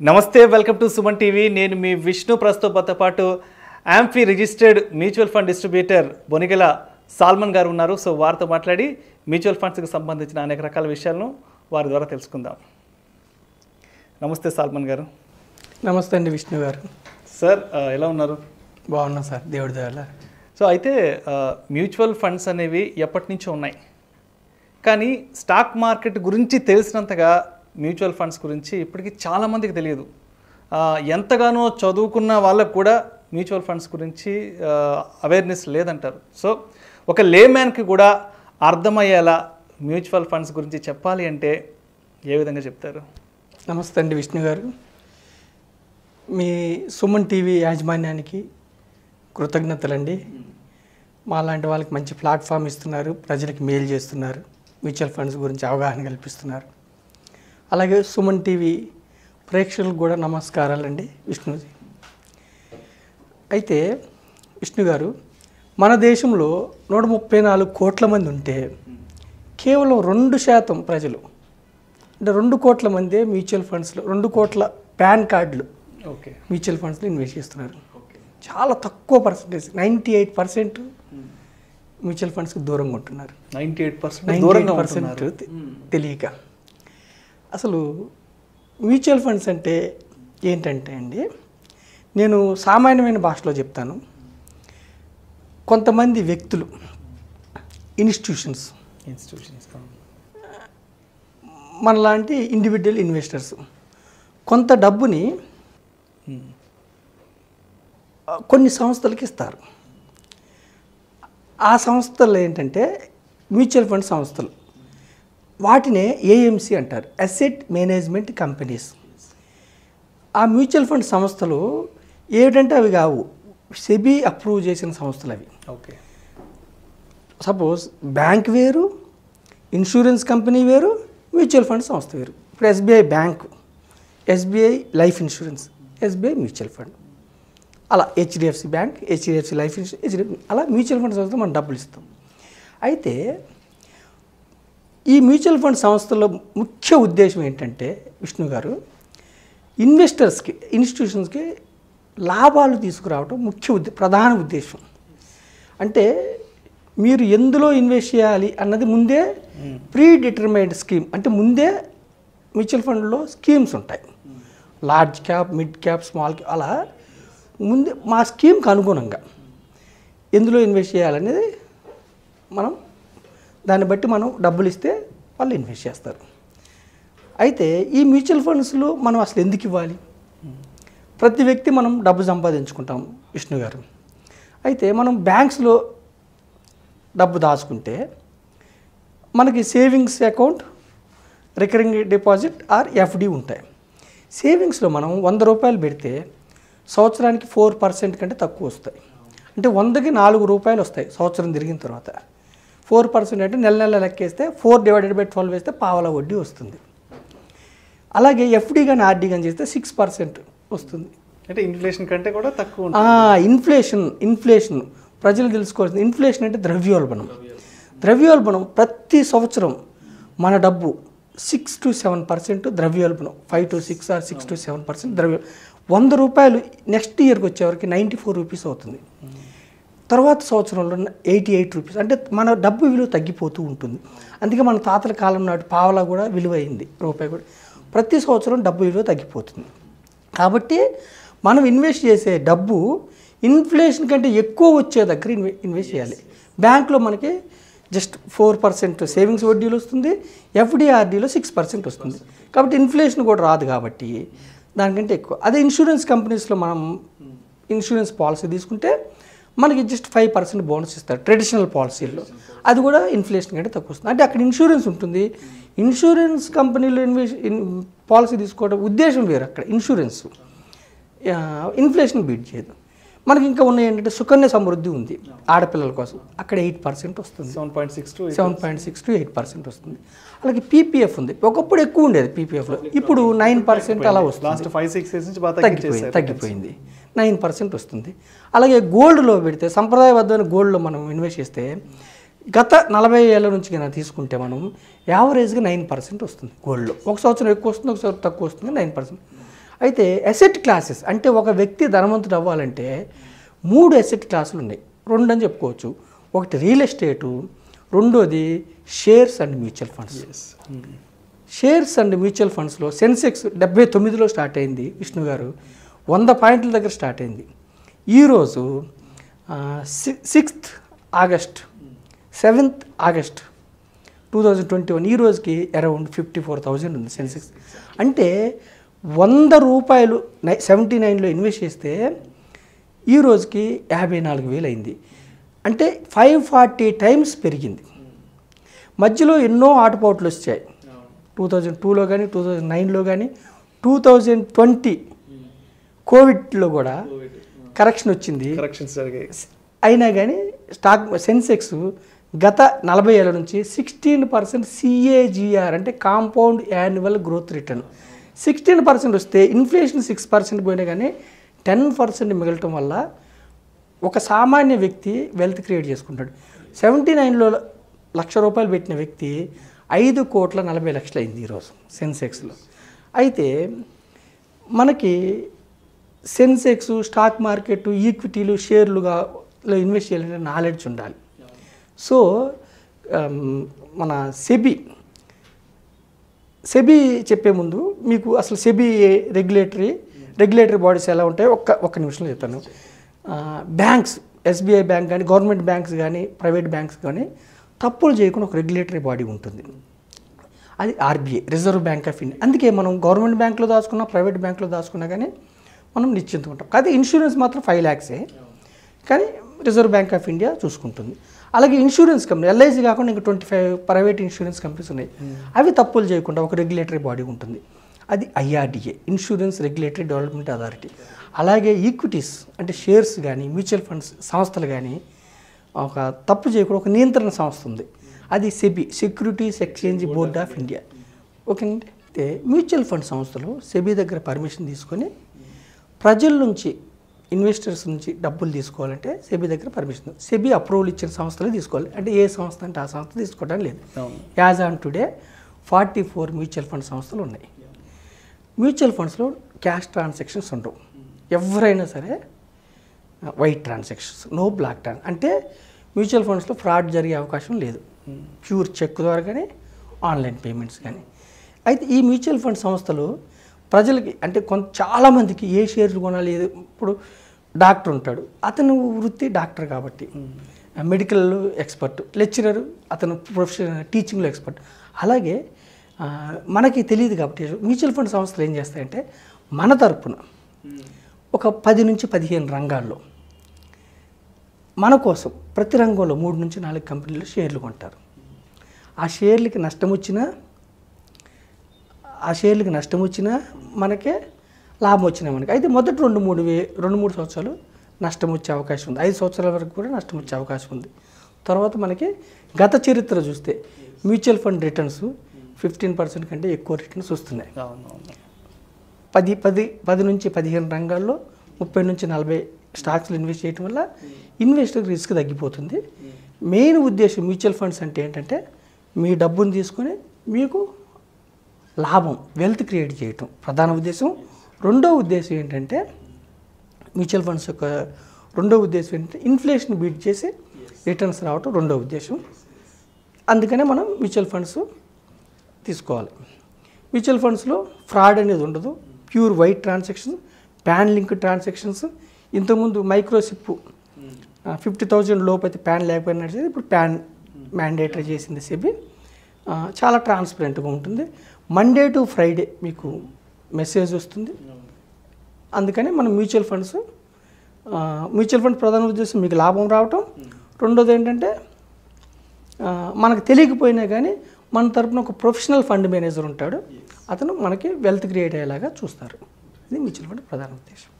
నమస్తే welcome to Suman TV నేను మీ విష్ణు ప్రస్తుతంతో పాటు AMFI registered mutual fund distributor Bonigela Solomon garu ఉన్నారు. సో వారితో మాట్లాడి మ్యూచువల్ ఫండ్స్కి సంబంధించిన అనేక రకాల విషయాలను వారి ద్వారా తెలుసుకుందాం. నమస్తే సాల్మన్ గారు. నమస్తే అండి విష్ణు గారు. సార్ ఎలా ఉన్నారు? బాగున్నా సార్, దేవుడి దయ వల్ల. సో అయితే మ్యూచువల్ ఫండ్స్ అనేవి ఎప్పటి నుంచో ఉన్నాయి, కానీ స్టాక్ మార్కెట్ గురించి తెలిసినంతగా మ్యూచువల్ ఫండ్స్ గురించి ఇప్పటికీ చాలామందికి తెలియదు. ఎంతగానో చదువుకున్న వాళ్ళకు కూడా మ్యూచువల్ ఫండ్స్ గురించి అవేర్నెస్ లేదంటారు. సో ఒక లేమ్యాన్కి కూడా అర్థమయ్యేలా మ్యూచువల్ ఫండ్స్ గురించి చెప్పాలి అంటే ఏ విధంగా చెప్తారు? నమస్తే అండి విష్ణు గారు. మీ సుమన్ టీవీ యాజమాన్యానికి కృతజ్ఞతలండి. మా లాంటి వాళ్ళకి మంచి ప్లాట్ఫామ్ ఇస్తున్నారు, ప్రజలకు మేలు చేస్తున్నారు, మ్యూచువల్ ఫండ్స్ గురించి అవగాహన కల్పిస్తున్నారు. అలాగే సుమన్ టీవీ ప్రేక్షకులకు కూడా నమస్కారాలండి విష్ణుజీ. అయితే విష్ణు గారు, మన దేశంలో 134 కోట్ల మంది ఉంటే కేవలం 2% ప్రజలు, అంటే 2 కోట్ల మందే మ్యూచువల్ ఫండ్స్లో 2 కోట్ల పాన్ కార్డులు మ్యూచువల్ ఫండ్స్లో ఇన్వెస్ట్ చేస్తున్నారు. చాలా తక్కువ పర్సెంటేజ్, 98% మ్యూచువల్ ఫండ్స్కి దూరంగా ఉంటున్నారు. 98% తెలియక. అసలు మ్యూచువల్ ఫండ్స్ అంటే ఏంటంటే అండి, నేను సామాన్యమైన భాషలో చెప్తాను. కొంతమంది వ్యక్తులు, ఇన్స్టిట్యూషన్స్ మనలాంటి ఇండివిజువల్ ఇన్వెస్టర్స్ కొంత డబ్బుని కొన్ని సంస్థలకి ఇస్తారు. ఆ సంస్థలు ఏంటంటే మ్యూచువల్ ఫండ్ సంస్థలు, వాటినే ఏఎంసీ అంటారు, అసెట్ మేనేజ్మెంట్ కంపెనీస్. ఆ మ్యూచువల్ ఫండ్ సంస్థలు ఏమిటంటే అవి కావు, సెబీ అప్రూవ్ చేసిన సంస్థలు అవి. ఓకే. సపోజ్ బ్యాంక్ వేరు, ఇన్సూరెన్స్ కంపెనీ వేరు, మ్యూచువల్ ఫండ్ సంస్థ వేరు. ఇప్పుడు SBI bank, SBI life insurance, SBI mutual fund, అలా HDFC bank, HDFC life insurance, HDFC, అలా మ్యూచువల్ ఫండ్ సంస్థలో మనం డబ్బులు ఇస్తాం. అయితే ఈ మ్యూచువల్ ఫండ్ సంస్థల ముఖ్య ఉద్దేశం ఏంటంటే విష్ణు గారు, ఇన్వెస్టర్స్కి, ఇన్స్టిట్యూషన్స్కి లాభాలు తీసుకురావడం ప్రధాన ఉద్దేశం. అంటే మీరు ఎందులో ఇన్వెస్ట్ చేయాలి అన్నది ముందే ప్రీ డిటర్మైన్డ్ స్కీమ్, అంటే ముందే మ్యూచువల్ ఫండ్లో స్కీమ్స్ ఉంటాయి. Large cap, mid cap, small cap, అలా ముందే మా స్కీమ్కి అనుగుణంగా ఎందులో ఇన్వెస్ట్ చేయాలనేది దాన్ని బట్టి మనం డబ్బులు ఇస్తే వాళ్ళు ఇన్వెస్ట్ చేస్తారు. అయితే ఈ మ్యూచువల్ ఫండ్స్లో మనం అసలు ఎందుకు ఇవ్వాలి? ప్రతి వ్యక్తి మనం డబ్బు సంపాదించుకుంటాం విష్ణు గారు. అయితే మనం బ్యాంక్స్లో డబ్బు దాచుకుంటే మనకి savings account, recurring deposit are FD ఉంటాయి. సేవింగ్స్లో మనం 100 రూపాయలు పెడితే సంవత్సరానికి 4% కంటే తక్కువ వస్తాయి. అంటే 100కి 4 రూపాయలు వస్తాయి సంవత్సరం తిరిగిన తర్వాత. 4% అంటే నెల లెక్కేస్తే 4/12 వేస్తే పావలా వడ్డీ వస్తుంది. అలాగే ఎఫ్డి కానీ ఆర్డీ కానీ చేస్తే 6% వస్తుంది. అంటే ఇన్ఫ్లేషన్ కంటే కూడా తక్కువ. ఇన్ఫ్లేషన్ ప్రజలు తెలుసుకోవాల్సింది. ఇన్ఫ్లేషన్ అంటే ద్రవ్యోల్బణం. ప్రతి సంవత్సరం మన డబ్బు 6 to 7% ద్రవ్యోల్బణం, 5 to 6 or 6 to 7% 100 రూపాయలు నెక్స్ట్ ఇయర్కి వచ్చేవరకు 94 రూపీస్ అవుతుంది. తర్వాత సంవత్సరంలో 88 రూపీస్. అంటే మన డబ్బు విలువ తగ్గిపోతూ ఉంటుంది. అందుకే మన తాతల కాలం నాటి పావలా కూడా విలువైంది, రూపాయి కూడా. ప్రతి సంవత్సరం డబ్బు విలువ తగ్గిపోతుంది. కాబట్టి మనం ఇన్వెస్ట్ చేసే డబ్బు ఇన్ఫ్లేషన్ కంటే ఎక్కువ వచ్చే దగ్గర ఇన్వెస్ట్ చేయాలి. బ్యాంకులో మనకి జస్ట్ 4% సేవింగ్స్ వడ్డీలు వస్తుంది, ఎఫ్డిఆర్డీలో 6% వస్తుంది. కాబట్టి ఇన్ఫ్లేషన్ కూడా రాదు, కాబట్టి దానికంటే ఎక్కువ. అదే ఇన్సూరెన్స్ కంపెనీస్లో మనం ఇన్సూరెన్స్ పాలసీ తీసుకుంటే మనకి జస్ట్ 5% బోనస్ ఇస్తారు ట్రెడిషనల్ పాలసీల్లో. అది కూడా ఇన్ఫ్లేషన్ కంటే తక్కువ వస్తుంది. అంటే అక్కడ ఇన్సూరెన్స్ ఉంటుంది. ఇన్సూరెన్స్ కంపెనీలో పాలసీ తీసుకోవడం ఉద్దేశం వేరు. అక్కడ ఇన్సూరెన్స్ ఇన్ఫ్లేషన్ బీట్ చేయదు. మనకి ఇంకా ఉన్నాయి ఏంటంటే సుకన్య సమృద్ధి ఉంది ఆడపిల్లల కోసం, అక్కడ 8% వస్తుంది, 7.6 to 8% వస్తుంది. అలాగే పీపీఎఫ్ ఉంది. ఒకప్పుడు ఎక్కువ ఉండేది పీపీఎఫ్లో, ఇప్పుడు 9% అలా వస్తుంది. తగ్గిపోయింది, 9% వస్తుంది. అలాగే గోల్డ్లో పెడితే, సంప్రదాయబద్ధమైన గోల్డ్లో మనం ఇన్వెస్ట్ చేస్తే గత 40 ఏళ్ళ నుంచి కన్నా తీసుకుంటే మనం యావరేజ్గా 9% వస్తుంది గోల్డ్లో. ఒక సంవత్సరం ఎక్కువ వస్తుంది, ఒక సంవత్సరం తక్కువ వస్తుంది, 9%. అయితే అసెట్ క్లాసెస్ అంటే ఒక వ్యక్తి ధనవంతుడు అవ్వాలంటే 3 అసెట్ క్లాసులు ఉన్నాయి, 2 అని చెప్పుకోవచ్చు. ఒకటి రియల్ ఎస్టేటు, రెండోది shares and mutual funds. Shares and mutual ఫండ్స్లో సెన్సెక్స్ 79లో స్టార్ట్ అయింది విష్ణు గారు, 100 పాయింట్ల దగ్గర స్టార్ట్ అయింది. ఈరోజు 6th ఆగస్ట్ 7th ఆగస్ట్ 2021 ఈ రోజుకి అరౌండ్ 54,000 ఉంది సెన్సెక్స్. అంటే 100 రూపాయలు 79లో ఇన్వెస్ట్ చేస్తే ఈ రోజుకి 54,000 అయింది. అంటే 540 టైమ్స్ పెరిగింది. మధ్యలో ఎన్నో ఆటపోట్లు వచ్చాయి, 2002లో కానీ 2009లో కానీ 2020 కోవిడ్లో కూడా కరెక్షన్ వచ్చింది. అయినా కానీ స్టాక్ సెన్సెక్స్ గత 40 ఏళ్ళ నుంచి 16% CAGR అంటే కాంపౌండ్ యాన్యువల్ గ్రోత్ రిటర్న్ 16% వస్తే ఇన్ఫ్లేషన్ 6% పోయినా కానీ 10% మిగలటం వల్ల ఒక సామాన్య వ్యక్తి వెల్త్ క్రియేట్ చేసుకుంటాడు. 79లో ₹1,00,000 పెట్టిన వ్యక్తి 5,40,00,000 అయింది ఈరోజు సెన్సెక్స్లో. అయితే మనకి సెన్సెక్స్, స్టాక్ మార్కెట్, ఈక్విటీలు, షేర్లుగా ఇన్వెస్ట్ చేయాలంటే నాలెడ్జ్ ఉండాలి. సో మన సెబీ చెప్పే ముందు మీకు అసలు సెబీ రెగ్యులేటరీ బాడీస్ ఎలా ఉంటాయో ఒక్క నిమిషంలో చెప్తాను. బ్యాంక్స్, SBI బ్యాంక్ కానీ, గవర్నమెంట్ బ్యాంక్స్ కానీ, ప్రైవేట్ బ్యాంక్స్ కానీ తప్పులు చేయకుండా ఒక రెగ్యులేటరీ బాడీ ఉంటుంది. అది RBI, reserve bank of India. అందుకే మనం గవర్నమెంట్ బ్యాంక్లో దాచుకున్నా, ప్రైవేట్ బ్యాంక్లో దాచుకున్నా కానీ మనం నిశ్చింతగా ఉంటాం. కాదు ఇన్సూరెన్స్ మాత్రం 5 lakhs కానీ రిజర్వ్ బ్యాంక్ ఆఫ్ ఇండియా చూసుకుంటుంది. అలాగే ఇన్సూరెన్స్ కంపెనీ, LIC కాకుండా ఇంకా 25 ప్రైవేట్ ఇన్సూరెన్స్ కంపెనీస్ ఉన్నాయి. అవి తప్పులు చేయకుండా ఒక రెగ్యులేటరీ బాడీ ఉంటుంది. అది IRDA, insurance regulatory development authority. అలాగే ఈక్విటీస్ అంటే షేర్స్ కానీ, మ్యూచువల్ ఫండ్స్ సంస్థలు కానీ ఒక తప్పు చేయకుండా ఒక నియంత్రణ సంస్థ ఉంది. అది SEBI, securities exchange board of India. ఓకేనండి. అయితే మ్యూచువల్ ఫండ్ సంస్థలు సెబీ దగ్గర పర్మిషన్ తీసుకొని ప్రజల నుంచి, ఇన్వెస్టర్స్ నుంచి డబ్బులు తీసుకోవాలంటే సెబీ దగ్గర పర్మిషన్, సెబీ అప్రూవల్ ఇచ్చిన సంస్థలే తీసుకోవాలి. అంటే ఏ సంస్థ అంటే ఆ సంస్థ తీసుకోవడం లేదు. As on today 44 mutual fund సంస్థలు ఉన్నాయి. మ్యూచువల్ ఫండ్స్లో క్యాష్ ట్రాన్సాక్షన్స్ ఉండవు. ఎవరైనా సరే వైట్ ట్రాన్సాక్షన్స్, నో బ్లాక్ అంటే మ్యూచువల్ ఫండ్స్లో ఫ్రాడ్ జరిగే అవకాశం లేదు. ప్యూర్ చెక్ ద్వారా కానీ, ఆన్లైన్ పేమెంట్స్ కానీ. అయితే ఈ మ్యూచువల్ ఫండ్ సంస్థలు ప్రజలకి అంటే చాలామందికి ఏ షేర్లు కొనాలి, ఇప్పుడు డాక్టర్ ఉంటాడు, అతను వృత్తి డాక్టర్ కాబట్టి మెడికల్ ఎక్స్పర్ట్, లెక్చరర్ అతను ప్రొఫెషనల్ టీచింగ్లో ఎక్స్పర్ట్. అలాగే మనకి తెలియదు కాబట్టి మ్యూచువల్ ఫండ్ సంస్థలు ఏం చేస్తాయంటే మన తరపున ఒక 10 నుంచి 15 రంగాల్లో మన కోసం ప్రతి రంగంలో 3 నుంచి 4 కంపెనీలు షేర్లు కొంటారు. ఆ షేర్లకి నష్టం వచ్చినా మనకే లాభం వచ్చినా మనకి. అయితే మొదటి 2-3 సంవత్సరాలు నష్టం వచ్చే అవకాశం ఉంది. 5 సంవత్సరాల వరకు కూడా నష్టం వచ్చే అవకాశం ఉంది. తర్వాత మనకి గత చరిత్ర చూస్తే మ్యూచువల్ ఫండ్ రిటర్న్స్ 15% కంటే ఎక్కువ రిటర్న్స్ వస్తున్నాయి. 10 నుంచి 15 రంగాల్లో 30 నుంచి 40 స్టాక్స్లో ఇన్వెస్ట్ చేయడం వల్ల ఇన్వెస్టర్ రిస్క్ తగ్గిపోతుంది. మెయిన్ ఉద్దేశం మ్యూచువల్ ఫండ్స్ అంటే ఏంటంటే మీ డబ్బును తీసుకొని మీకు లాభం, వెల్త్ క్రియేట్ చేయటం ప్రధాన ఉద్దేశం. రెండో ఉద్దేశం ఏంటంటే మ్యూచువల్ ఫండ్స్ యొక్క రెండో ఉద్దేశం ఏంటంటే ఇన్ఫ్లేషన్ బీట్ చేసి రిటర్న్స్ రావటం రెండో ఉద్దేశం. అందుకనే మనం మ్యూచువల్ ఫండ్స్ తీసుకోవాలి. మ్యూచువల్ ఫండ్స్లో ఫ్రాడ్ అనేది ఉండదు, pure white transaction, pan link transactions. ఇంతకుముందు మైక్రోసిప్ 50,000 లోపు అయితే ప్యాన్ లేకపోయినా ఇప్పుడు ప్యాన్ మ్యాండేటరీ చేసింది సెబీ. చాలా ట్రాన్స్పరెంట్గా ఉంటుంది. మండే టు ఫ్రైడే మీకు మెసేజ్ వస్తుంది. అందుకని మనం మ్యూచువల్ ఫండ్స్ ప్రధాన ఉద్దేశం మీకు లాభం రావటం. రెండోది ఏంటంటే మనకు తెలియకపోయినా కానీ మన తరపున ఒక ప్రొఫెషనల్ ఫండ్ మేనేజర్ ఉంటాడు, అతను మనకి వెల్త్ క్రియేట్ అయ్యేలాగా చూస్తారు. ఇది మ్యూచువల్ ఫండ్ ప్రధాన ఉద్దేశం.